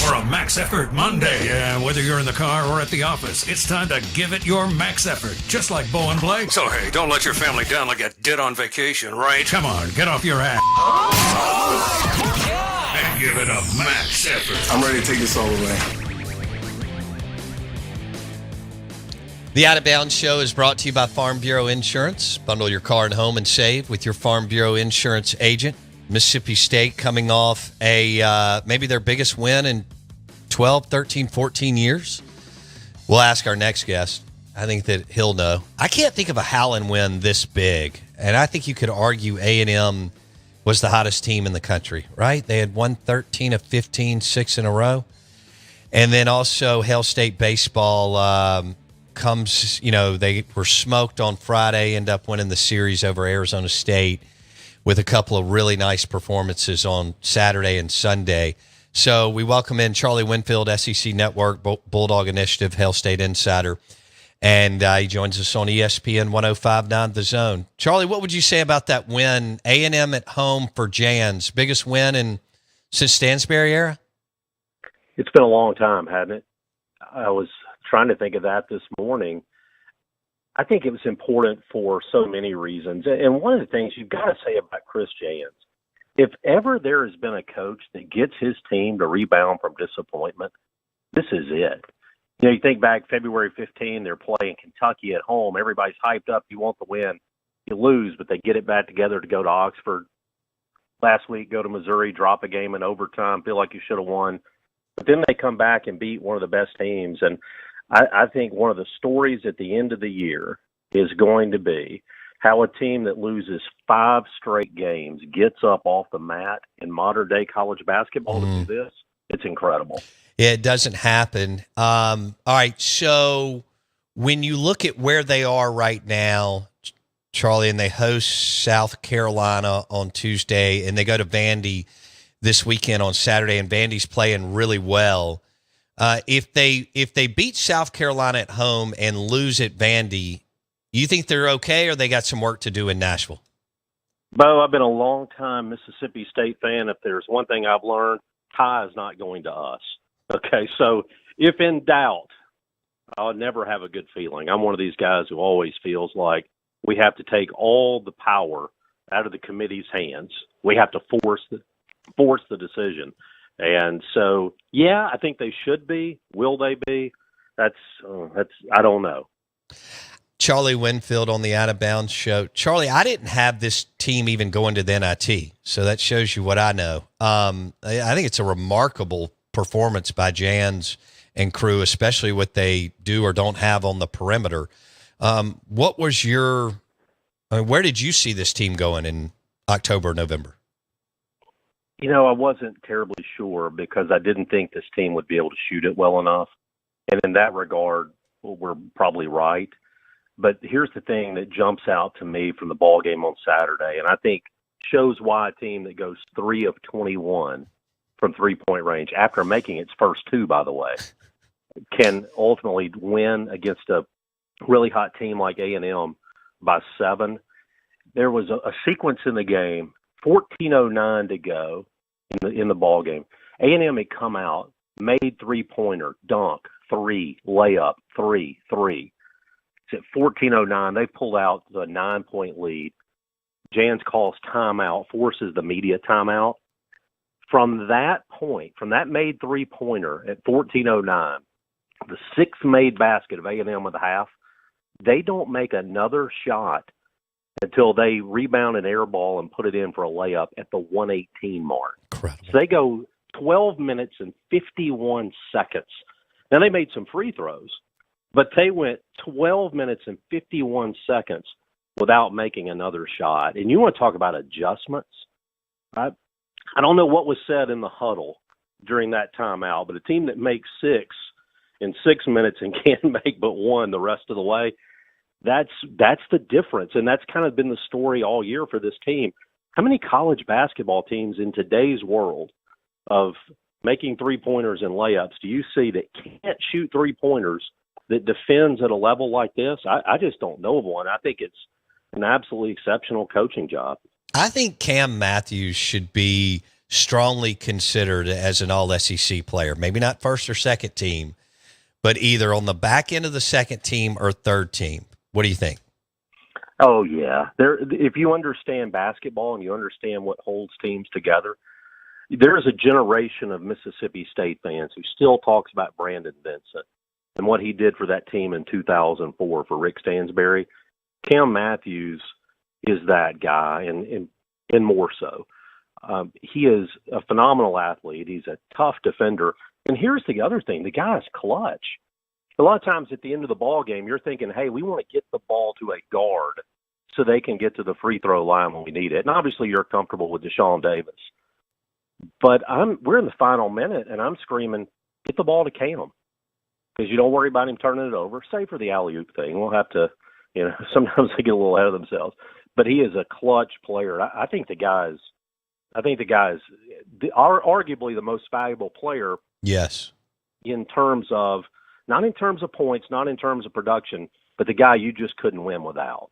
for a max effort Monday. Yeah, whether you're in the car or at the office, it's time to give it your max effort, just like Bo and Blake. So, hey, don't let your family down like you did on vacation, right? Come on, get off your ass. And give it a max effort. I'm ready to take this all away. The Out of Bounds Show is brought to you by Farm Bureau Insurance. Bundle your car and home and save with your Farm Bureau Insurance agent. Mississippi State coming off a maybe their biggest win in 12, 13, 14 years. We'll ask our next guest. I think that he'll know. I can't think of a Howland win this big, and I think you could argue A&M was the hottest team in the country, right? They had won 13 of 15, 6 in a row. And then also Hail State baseball comes, they were smoked on Friday, end up winning the series over Arizona State with a couple of really nice performances on Saturday and Sunday. So we welcome in Charlie Winfield, SEC Network, Bulldog Initiative, Hail State Insider, and he joins us on ESPN 105.9 The Zone. Charlie, what would you say about that win, A&M at home for Jans? Biggest win since Stansbury era? It's been a long time, hasn't it? I was trying to think of that this morning. I think it was important for so many reasons. And one of the things you've got to say about Chris Jans, if ever there has been a coach that gets his team to rebound from disappointment, this is it. You think back February 15, they're playing Kentucky at home. Everybody's hyped up. You want the win. You lose, but they get it back together to go to Oxford. Last week, go to Missouri, drop a game in overtime, feel like you should have won. But then they come back and beat one of the best teams. And I think one of the stories at the end of the year is going to be how a team that loses 5 straight games gets up off the mat in modern-day college basketball to do this. It's incredible. Yeah, it doesn't happen. All right, so when you look at where they are right now, Charlie, and they host South Carolina on Tuesday, and they go to Vandy this weekend on Saturday, and Vandy's playing really well. If they beat South Carolina at home and lose at Vandy, you think they're okay, or they got some work to do in Nashville? Bo, I've been a long-time Mississippi State fan. If there's one thing I've learned, tie is not going to us. Okay, so if in doubt, I'll never have a good feeling. I'm one of these guys who always feels like we have to take all the power out of the committee's hands. We have to force the decision. And so, yeah, I think they should be. Will they be? That's I don't know. Charlie Winfield on the Out of Bounds Show. Charlie, I didn't have this team even going to the NIT, so that shows you what I know. I think it's a remarkable performance by Jans and crew, especially what they do or don't have on the perimeter. What was where did you see this team going in October, November? I wasn't terribly sure because I didn't think this team would be able to shoot it well enough. And in that regard, we're probably right. But here's the thing that jumps out to me from the ball game on Saturday, and I think shows why a team that goes 3 of 21 from three-point range, after making its first 2, by the way, can ultimately win against a really hot team like A&M by 7. There was a sequence in the game, 14:09 to go in the ball game. A&M had come out, made three-pointer, dunk, 3, layup, 3. It's at 14:09. They pulled out the 9-point lead. Jans calls timeout, forces the media timeout. From that point, from that made three-pointer at 14:09, the 6th made basket of A&M of the half, they don't make another shot until they rebound an air ball and put it in for a layup at the 1:18 mark. Incredible. So they go 12 minutes and 51 seconds. Now, they made some free throws, but they went 12 minutes and 51 seconds without making another shot. And you want to talk about adjustments? I don't know what was said in the huddle during that timeout, but a team that makes 6 in 6 minutes and can't make but 1 the rest of the way, that's the difference. And that's kind of been the story all year for this team. How many college basketball teams in today's world of making three-pointers and layups do you see that can't shoot three-pointers that defends at a level like this? I just don't know of one. I think it's an absolutely exceptional coaching job. I think Cam Matthews should be strongly considered as an all-SEC player. Maybe not first or second team, but either on the back end of the second team or third team. What do you think? Oh, yeah. If you understand basketball and you understand what holds teams together, there is a generation of Mississippi State fans who still talks about Brandon Vincent and what he did for that team in 2004 for Rick Stansbury. Cam Matthews is that guy, and more so. He is a phenomenal athlete. He's a tough defender. And here's the other thing. The guy's clutch. A lot of times at the end of the ball game, you're thinking, hey, we want to get the ball to a guard so they can get to the free throw line when we need it. And obviously you're comfortable with Deshaun Davis. But we're in the final minute, and I'm screaming, get the ball to Cam. Because you don't worry about him turning it over, save for the alley-oop thing. We'll have to, sometimes they get a little ahead of themselves. But he is a clutch player. I think the guy's arguably the most valuable player. Yes. Not in terms of points, not in terms of production, but the guy you just couldn't win without.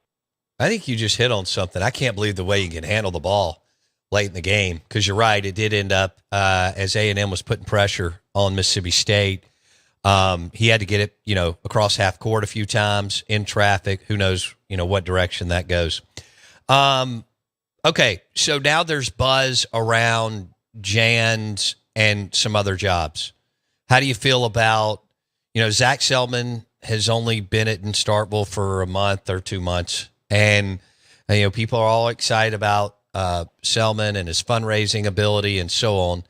I think you just hit on something. I can't believe the way you can handle the ball late in the game, because you're right. It did end up as A&M was putting pressure on Mississippi State. He had to get it, across half court a few times in traffic. Who knows, what direction that goes. Okay, so now there's buzz around Jans and some other jobs. How do you feel about, Zach Selman has only been at Starkville for a month or 2 months, and people are all excited about Selman and his fundraising ability and so on.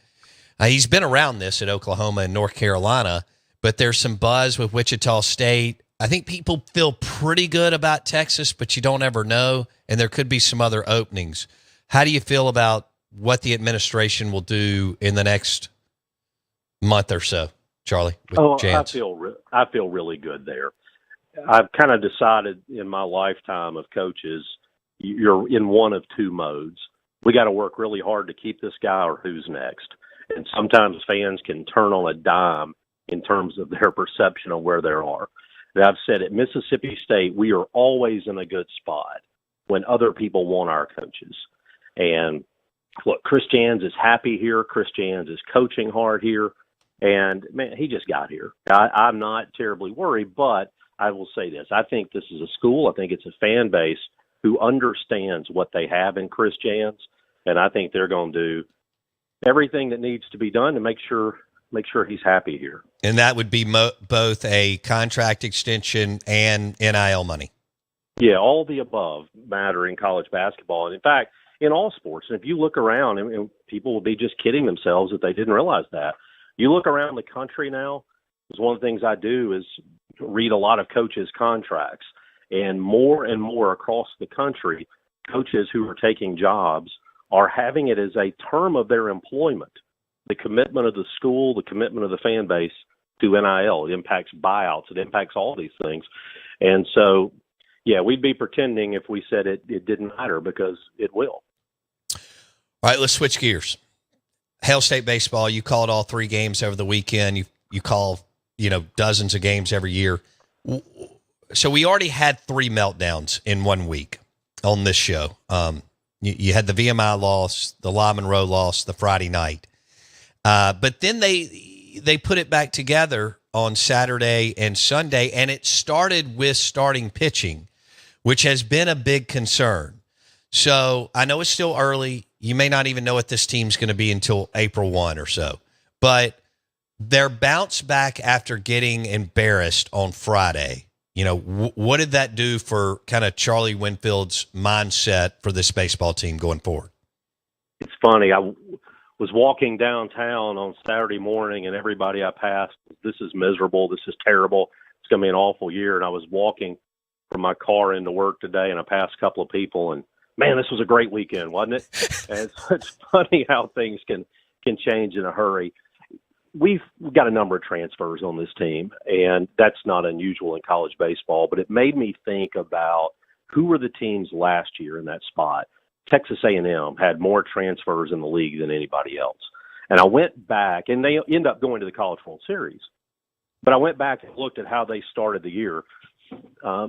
He's been around this at Oklahoma and North Carolina, but there's some buzz with Wichita State. I think people feel pretty good about Texas, but you don't ever know, and there could be some other openings. How do you feel about what the administration will do in the next month or so, Charlie? I feel really good there. I've kind of decided in my lifetime of coaches, you're in one of two modes. We got to work really hard to keep this guy, or who's next. And sometimes fans can turn on a dime in terms of their perception of where they are. And I've said at Mississippi State, we are always in a good spot when other people want our coaches. And look, Chris Jans is happy here. Chris Jans is coaching hard here. And, man, he just got here. I'm not terribly worried, but I will say this. I think this is a school. I think it's a fan base who understands what they have in Chris Jans. And I think they're going to do everything that needs to be done to make sure he's happy here. And that would be both a contract extension and NIL money. Yeah, all the above matter in college basketball. And in fact, in all sports. And if you look around, and people would be just kidding themselves if they didn't realize that. You look around the country now, because one of the things I do is read a lot of coaches' contracts. And more across the country, coaches who are taking jobs are having it as a term of their employment. The commitment of the school, the commitment of the fan base to NIL. It impacts buyouts. It impacts all these things. And so, yeah, we'd be pretending if we said it didn't matter, because it will. All right, let's switch gears. Hail State baseball, you called all 3 games over the weekend. You call, dozens of games every year. So we already had 3 meltdowns in 1 week on this show. You had the VMI loss, the La Monroe loss, the Friday night. But then they put it back together on Saturday and Sunday, and it started with starting pitching, which has been a big concern. So I know it's still early. You may not even know what this team's going to be until April 1 or so. But their bounce back after getting embarrassed on Friday, what did that do for kind of Charlie Winfield's mindset for this baseball team going forward? It's funny. I was walking downtown on Saturday morning, and everybody I passed, this is miserable. This is terrible. It's going to be an awful year. And I was walking from my car into work today, and I passed a couple of people, and man, this was a great weekend, wasn't it? And it's funny how things can change in a hurry. We've got a number of transfers on this team, and that's not unusual in college baseball, but it made me think about who were the teams last year in that spot. Texas A&M had more transfers in the league than anybody else. And I went back, and they end up going to the College World Series. But I went back and looked at how they started the year.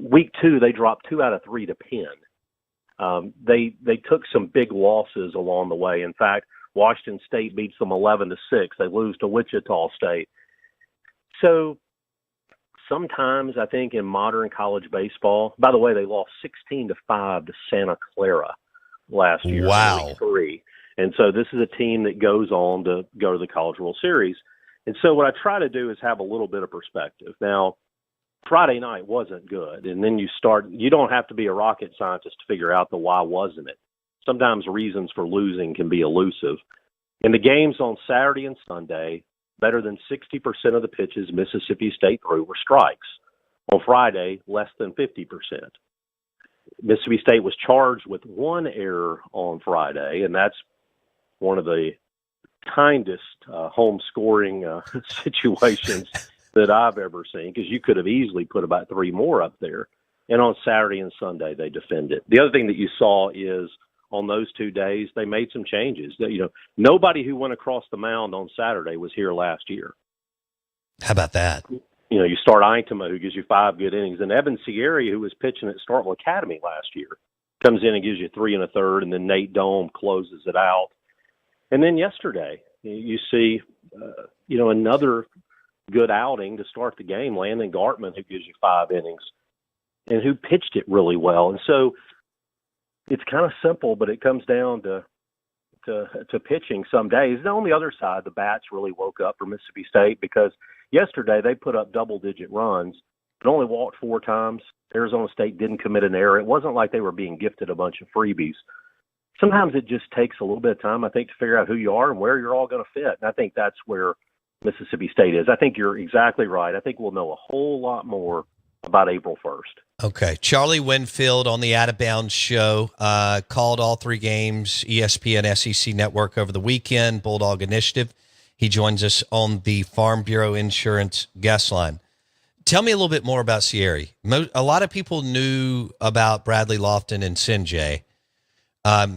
Week 2, they dropped 2 out of 3 to Penn. They took some big losses along the way. In fact, Washington State beats them 11-6. They lose to Wichita State. So sometimes I think in modern college baseball, by the way, they lost 16-5 to Santa Clara last year. Wow. In week 3. And so this is a team that goes on to go to the College World Series. And so what I try to do is have a little bit of perspective. Now, Friday night wasn't good. And then you don't have to be a rocket scientist to figure out the why wasn't it. Sometimes reasons for losing can be elusive. In the games on Saturday and Sunday, better than 60% of the pitches Mississippi State threw were strikes. On Friday, less than 50%. Mississippi State was charged with one error on Friday, and that's one of the kindest home scoring situations that I've ever seen, because you could have easily put about 3 more up there. And on Saturday and Sunday, they defended. The other thing that you saw is on those 2 days, they made some changes. Nobody who went across the mound on Saturday was here last year. How about that? You start Eintema, who gives you 5 good innings, and Evan Sierra, who was pitching at Starkville Academy last year, comes in and gives you 3 1/3, and then Nate Dome closes it out. And then yesterday, you see, another good outing to start the game, Landon Gartman, who gives you 5 innings, and who pitched it really well. And so it's kind of simple, but it comes down to pitching some days. And on the other side, the bats really woke up for Mississippi State, because yesterday they put up double-digit runs, but only walked 4 times. Arizona State didn't commit an error. It wasn't like they were being gifted a bunch of freebies. Sometimes it just takes a little bit of time, I think, to figure out who you are and where you're all going to fit. And I think that's where Mississippi State is. I think you're exactly right. I think we'll know a whole lot more about April 1st. Okay. Charlie Winfield on the Out of Bounds show called all 3 games, ESPN SEC Network over the weekend, Bulldog Initiative. He joins us on the Farm Bureau Insurance guest line. Tell me a little bit more about Sierra. A lot of people knew about Bradley Lofton and Sinjay.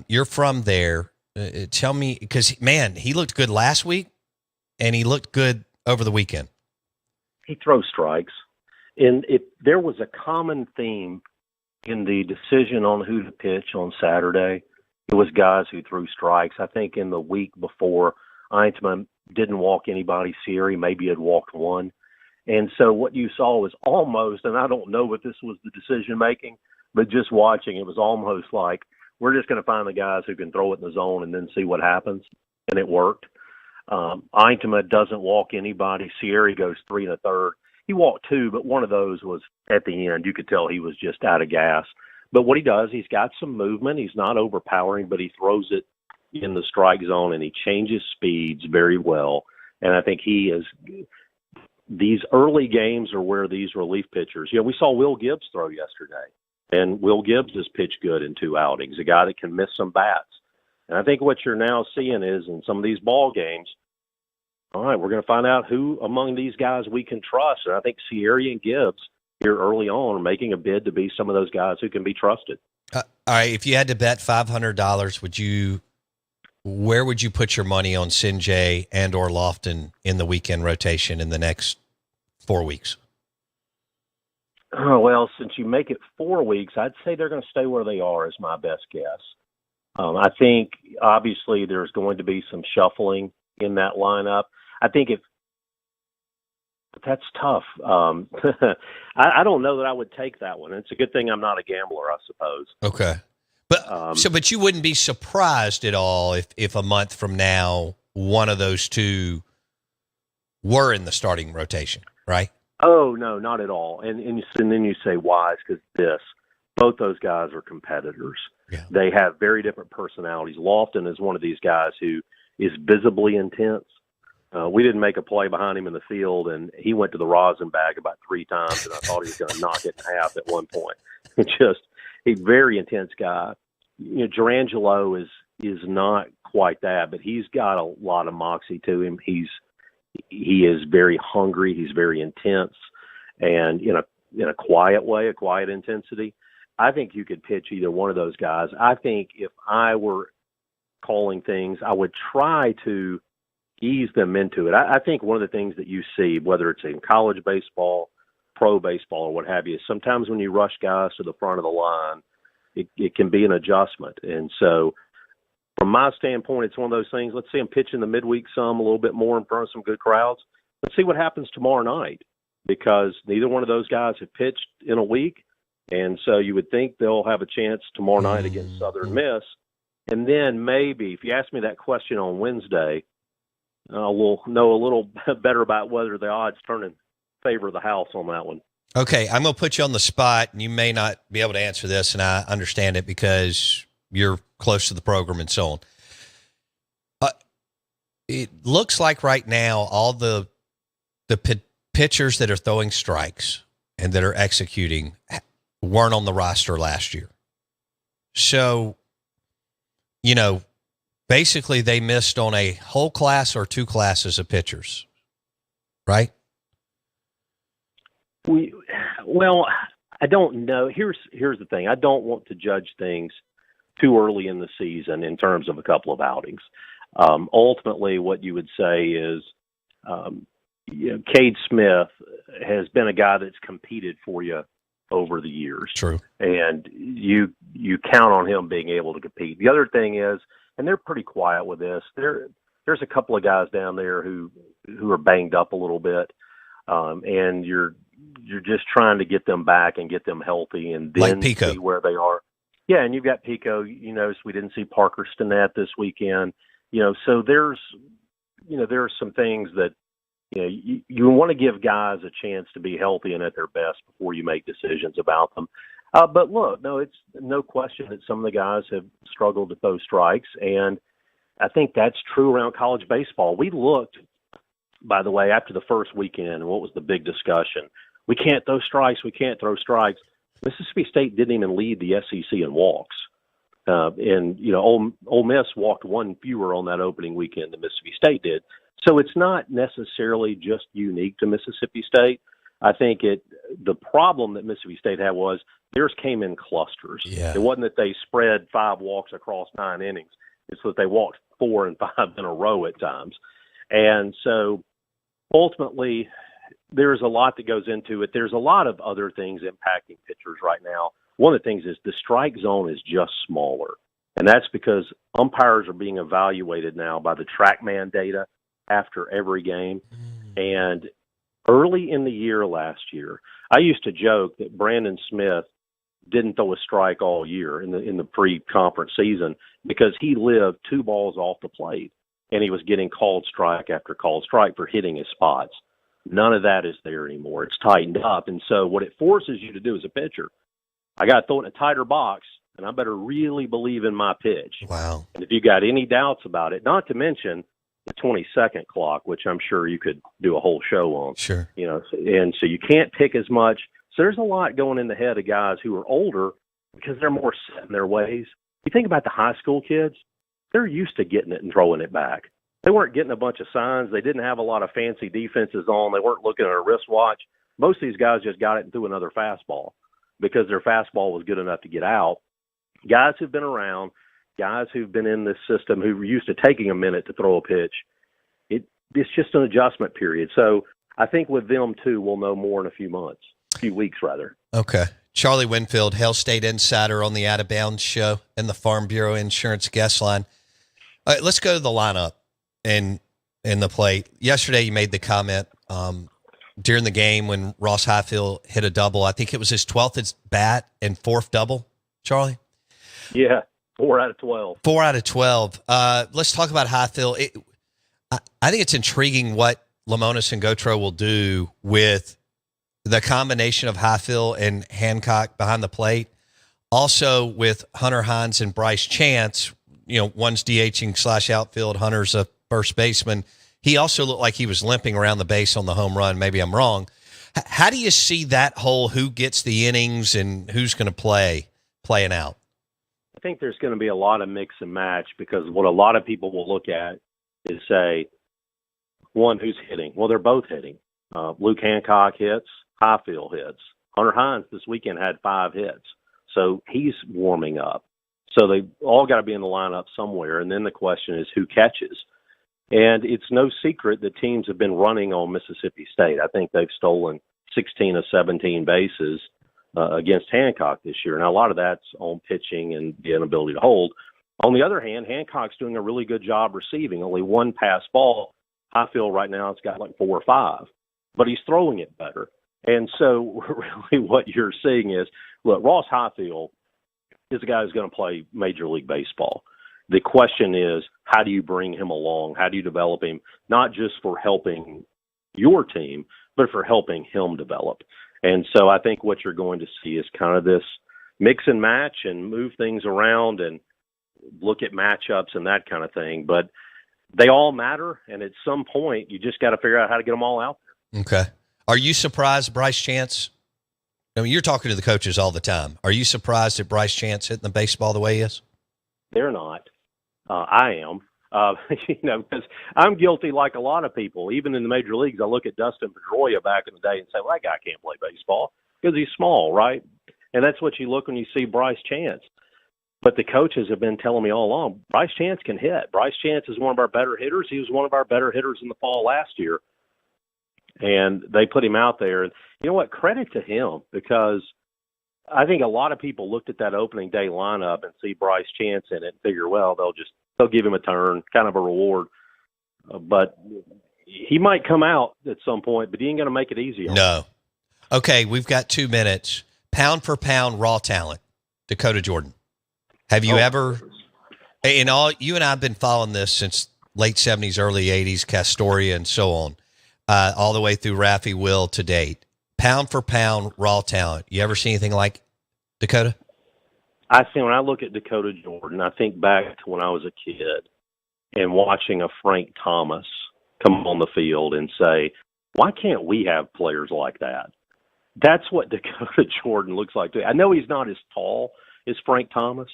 You're from there. Tell me, because, man, he looked good last week, and he looked good over the weekend. He throws strikes. And if there was a common theme in the decision on who to pitch on Saturday, it was guys who threw strikes. I think in the week before, Eintman didn't walk anybody. Sierra maybe had walked 1. And so what you saw was almost, and I don't know if this was the decision-making, but just watching, it was almost like, we're just going to find the guys who can throw it in the zone and then see what happens. And it worked. Eintema doesn't walk anybody. Sierra goes 3 1/3. He walked 2, but one of those was at the end. You could tell he was just out of gas. But what he does, he's got some movement. He's not overpowering, but he throws it in the strike zone, and he changes speeds very well. And I think he is – these early games are where these relief pitchers – we saw Will Gibbs throw yesterday. And Will Gibbs has pitched good in 2 outings, a guy that can miss some bats. And I think what you're now seeing is in some of these ball games, all right, we're going to find out who among these guys we can trust. And I think Sierra and Gibbs here early on are making a bid to be some of those guys who can be trusted. All right, if you had to bet $500, where would you put your money on Sinjay and or Lofton in the weekend rotation in the next 4 weeks? Oh, well, since you make it 4 weeks, I'd say they're going to stay where they are is my best guess. I think, obviously, there's going to be some shuffling in that lineup. I think but that's tough. I don't know that I would take that one. It's a good thing I'm not a gambler, I suppose. Okay. But you wouldn't be surprised at all if a month from now one of those 2 were in the starting rotation, right? Oh, no, not at all. And then you say why? It's because both those guys are competitors. Yeah. They have very different personalities. Lofton is one of these guys who is visibly intense. We didn't make a play behind him in the field, and he went to the rosin bag about 3 times, and I thought he was going to knock it in half at one point. It's just a very intense guy. Durangelo is not quite that, but he's got a lot of moxie to him. He is very hungry. He's very intense, and in a quiet way, a quiet intensity. I think you could pitch either one of those guys. I think if I were calling things, I would try to ease them into it. I think one of the things that you see, whether it's in college baseball, pro baseball, or what have you, sometimes when you rush guys to the front of the line, it can be an adjustment. And so from my standpoint, it's one of those things. Let's see them pitch in the midweek a little bit more in front of some good crowds. Let's see what happens tomorrow night, because neither one of those guys have pitched in a week. And so you would think they'll have a chance tomorrow night against Southern Miss. And then maybe, if you ask me that question on Wednesday, we'll know a little better about whether the odds turn in favor of the house on that one. Okay, I'm going to put you on the spot, and you may not be able to answer this, and I understand it because you're close to the program and so on. It looks like right now all the pitchers that are throwing strikes and that are executing weren't on the roster last year. So, basically they missed on a whole class or two classes of pitchers, right? Well, I don't know. Here's the thing. I don't want to judge things too early in the season in terms of a couple of outings. Ultimately, what you would say is, Cade Smith has been a guy that's competed for you over the years. True. And you count on him being able to compete. The other thing is, and they're pretty quiet with this, there's a couple of guys down there who are banged up a little bit, and you're just trying to get them back and get them healthy, and then like see where they are. Yeah, and you've got Pico. We didn't see Parker Stinnett this weekend. So there's some things that you want to give guys a chance to be healthy and at their best before you make decisions about them. But look, no, it's no question that some of the guys have struggled to throw strikes, and I think that's true around college baseball. We looked, by the way, after the first weekend, and what was the big discussion? We can't throw strikes. We can't throw strikes. Mississippi State didn't even lead the SEC in walks. Ole Miss walked one fewer on that opening weekend than Mississippi State did. So it's not necessarily just unique to Mississippi State. I think the problem that Mississippi State had was theirs came in clusters. Yeah. It wasn't that they spread 5 walks across 9 innings. It's that they walked 4 and 5 in a row at times. And so ultimately, there's a lot that goes into it. There's a lot of other things impacting pitchers right now. One of the things is the strike zone is just smaller. And that's because umpires are being evaluated now by the TrackMan data after every game. And early in the year last year, I used to joke that Brandon Smith didn't throw a strike all year in the pre-conference season because he lived 2 balls off the plate, and he was getting called strike after called strike for hitting his spots. None of that is there anymore. It's tightened up. And so what it forces you to do as a pitcher, I got to throw it in a tighter box, and I better really believe in my pitch. Wow. And if you got any doubts about it, not to mention the 20-second clock, which I'm sure you could do a whole show on. Sure. And so you can't pick as much. So there's a lot going in the head of guys who are older because they're more set in their ways. You think about the high school kids, they're used to getting it and throwing it back. They weren't getting a bunch of signs. They didn't have a lot of fancy defenses on. They weren't looking at a wristwatch. Most of these guys just got it and threw another fastball because their fastball was good enough to get out. Guys who've been around, guys who've been in this system who were used to taking a minute to throw a pitch, it's just an adjustment period. So I think with them, too, we'll know more in a few weeks, rather. Okay. Charlie Winfield, Hail State Insider on the Out of Bounds show and the Farm Bureau Insurance guest line. All right, let's go to the lineup and the plate. Yesterday you made the comment during the game when Ross Highfield hit a double. I think it was his 12th at bat and 4th double, Charlie? Yeah, 4 out of 12. 4 out of 12. Let's talk about Highfield. I think it's intriguing what Lamonis and Gautreaux will do with the combination of Highfield and Hancock behind the plate. Also with Hunter Hines and Bryce Chance, one's DHing / outfield, Hunter's a first baseman. He also looked like he was limping around the base on the home run. Maybe I'm wrong. How do you see that whole who gets the innings and who's going to playing out? I think there's going to be a lot of mix and match because what a lot of people will look at is say, one, who's hitting? Well, they're both hitting. Luke Hancock hits, Highfield hits. Hunter Hines this weekend had 5 hits. So he's warming up. So they all got to be in the lineup somewhere. And then the question is who catches? And it's no secret that teams have been running on Mississippi State. I think they've stolen 16 of 17 bases against Hancock this year. Now, a lot of that's on pitching and the inability to hold. On the other hand, Hancock's doing a really good job receiving. Only one pass ball. I feel right now it's got like 4 or 5, but he's throwing it better. And so really what you're seeing is, look, Ross Highfield is a guy who's going to play Major League Baseball. The question is, how do you bring him along? How do you develop him, not just for helping your team, but for helping him develop? And so I think what you're going to see is kind of this mix and match and move things around and look at matchups and that kind of thing. But they all matter, and at some point, you just got to figure out how to get them all out there. Okay. Are you surprised, Bryce Chance? I mean, you're talking to the coaches all the time. Are you surprised at Bryce Chance hitting the baseball the way he is? They're not. I am. Because I'm guilty like a lot of people. Even in the major leagues, I look at Dustin Pedroia back in the day and say, well, that guy can't play baseball because he's small, right? And that's what you look when you see Bryce Chance. But the coaches have been telling me all along, Bryce Chance can hit. Bryce Chance is one of our better hitters. He was one of our better hitters in the fall last year. And they put him out there. And you know what? Credit to him, because I think a lot of people looked at that opening day lineup and see Bryce Chance in it and figure, well, they'll give him a turn, kind of a reward. But he might come out at some point, but he ain't going to make it easy on him. No. Okay, we've got 2 minutes. Pound for pound raw talent, Dakota Jordan. Have you ever, you and I have been following this since late 70s, early 80s, Castoria and so on, all the way through Raffy Will to date. Pound for pound raw talent. You ever see anything like Dakota? When I look at Dakota Jordan, I think back to when I was a kid and watching a Frank Thomas come on the field and say, why can't we have players like that? That's what Dakota Jordan looks like. I know he's not as tall as Frank Thomas,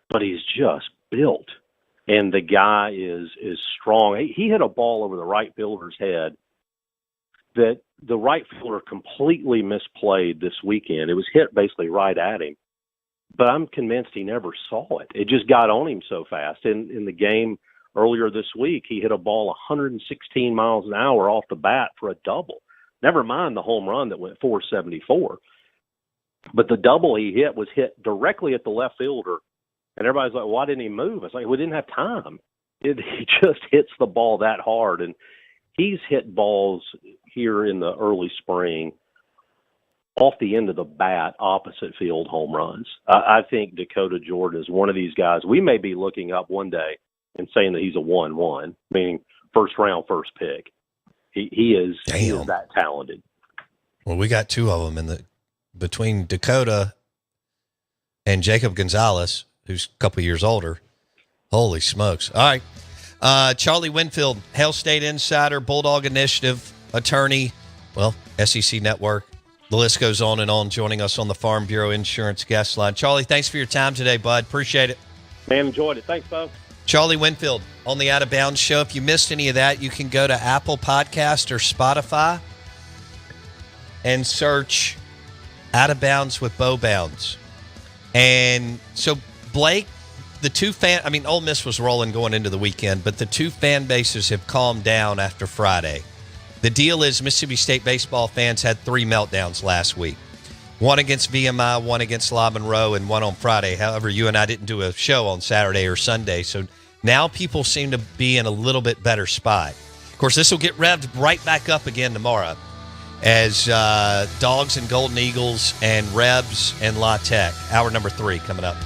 but he's just built. And the guy is strong. He hit a ball over the right fielder's head that the right fielder completely misplayed this weekend. It was hit basically right at him. But I'm convinced he never saw it. It just got on him so fast. In the game earlier this week, he hit a ball 116 miles an hour off the bat for a double. Never mind the home run that went 474. But the double he hit was hit directly at the left fielder. And everybody's like, why didn't he move? It's like, we didn't have time. He just hits the ball that hard. And he's hit balls here in the early spring off the end of the bat, opposite field home runs. I think Dakota Jordan is one of these guys. We may be looking up one day and saying that he's a 1-1, meaning first round, first pick. He is that talented. Well, we got 2 of them between Dakota and Jacob Gonzalez, who's a couple years older. Holy smokes. All right. Charlie Winfield, Hail State Insider, Bulldog Initiative, attorney, SEC Network. The list goes on and on, joining us on the Farm Bureau Insurance guest line. Charlie, thanks for your time today, bud. Appreciate it. Man, enjoyed it. Thanks, folks. Charlie Winfield on the Out of Bounds show. If you missed any of that, you can go to Apple Podcast or Spotify and search Out of Bounds with Bo Bounds. And so, Blake, Ole Miss was rolling going into the weekend, but the 2 fan bases have calmed down after Friday. The deal is Mississippi State baseball fans had 3 meltdowns last week. One against VMI, one against La Monroe, and one on Friday. However, you and I didn't do a show on Saturday or Sunday, so now people seem to be in a little bit better spot. Of course, this will get revved right back up again tomorrow as Dogs and Golden Eagles and Rebs and La Tech. Hour number 3 coming up.